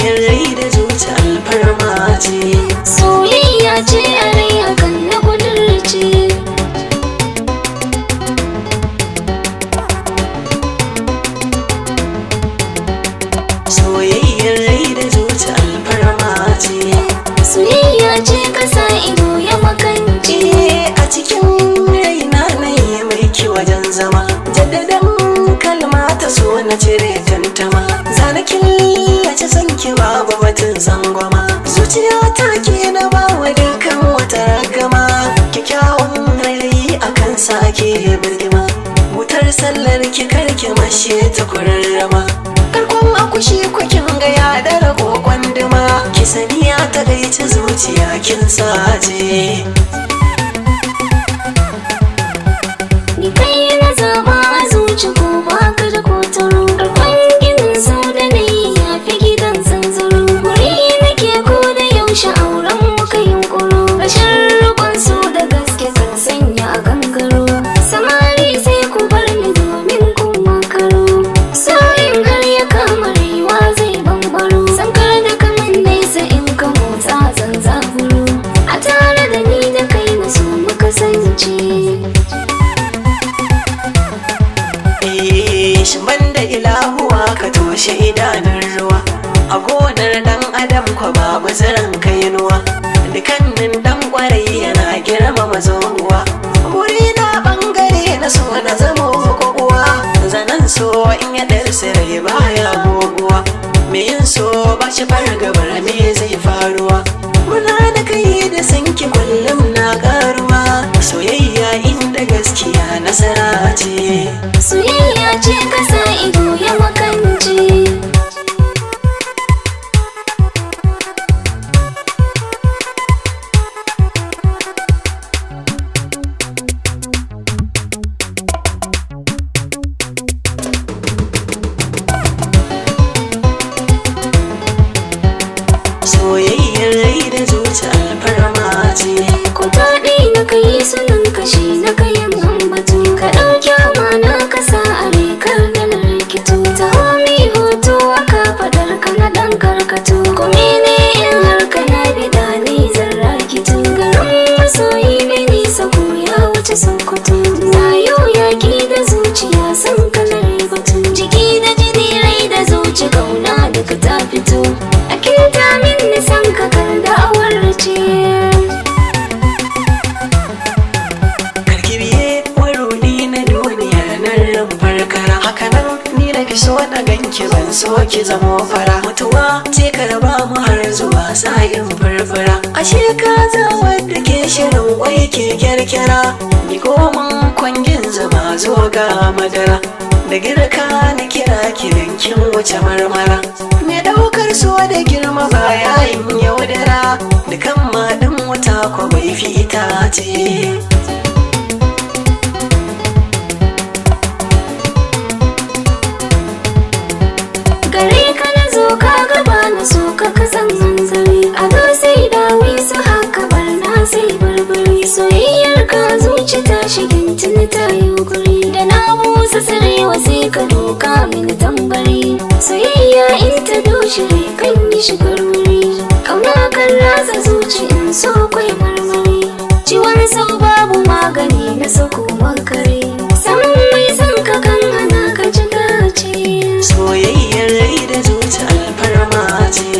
soyayyar rai da zuci alfarma ce. Soyayya ce a rai hakan na kudurce. Soyayyar rai da zuci alfarma ce. Soyayya ce kasa ido ya makance. A cikin raina na yi mai ki wajen zama, jaddadan kalma ta so na cire tantama. Zana killace sanki babu batun zangwama, zuciya ta ke na bawa dukkan wata ragama. Kyakkyawan rayi a kan sake birgima, wutar sallar ki karki mashe ta kurarrama. Karkon akushi kwakin ga ya dara kokon duma, ki saniya ta gaici zuciya kin sace. Ni kai na zaba a zuci ko baka da kotaro. Karkon ginin sau da na yi ya fi gidan zanzaro. Wuri nake ko da yaushe auren muka yunkuro. Rashin rukun su da gaske kan sanya a gangaro. Samari sai ku bar ni domin kun makaro. So in har ya kama rayuwa zai bambaro. Sankar da kaman nesa in ka motsa zan zaburo. A tare da ni da kai na so mu kasance. Shin banda ilahuwa ka toshe idanun ruwa, a gonar dan adam kwa babu tsiron kainuwa. Dukannin dan kwarai yana girmama zohuwa, wuri na bangare na so na zamo kokowa. Zanen so in ya darsi rai baya goguwa, me yin so ba shi fargabar me zai faruwa. Muna da kai da sanki kullum na karuwa, soyayya inda gaskiya nasara ce. Soyayya ce kasa ido ya makance. Soyayyar rai da zuci alfarma ce. Ku taɗi na kai sunan kashi na kayan ambatu. Ka ɗauki amana ka sa a rikar da na rikito. Ta homi hoto a kafaɗar ka na ɗan karkato. Ko mene in har ka na bida ni zan rakito. Garin masoyi mai nisa ko ya wuce Sokoto. Na yau yaƙi da zuciya san kalar batu. Jiki da jini rai da zuci kauna daga ta fito. A kinta min nisan ka kar da awarce. Karki biye warudi na duniyar nan rumfar kara, hakanan ni da ki so na ganki ban so ki zamo fara. Mutuwa ce ka raba mu har zuwa sa'in furfura, ashe ka za wadda ke shirin kwai ke kyarkyara. Ni komin kwangin zama zo ga madara, da girka na kira kiran kin wuce marmara. Me daukar so da girma ba yayin yaudara, dukan maɗin wuta ko bai fi itace. Gare ka na zo ka gaba na so ka kasan manzari. A zo sai dawi su haka barna sai barbari. Soyayyar ka zuci ta shigin tuni ta yi guri. Da na busa sarewa sai ka doka mini tambari. Soyayya in ta doshi rai kan yi shigar wuri. Kauna kan ratsa zuci in so kwai marmari. Ciwon sau babu magani na sako makare. Samun mai son ka kan hana ka ji dace. Soyayyar rai da zuci alfarma ce.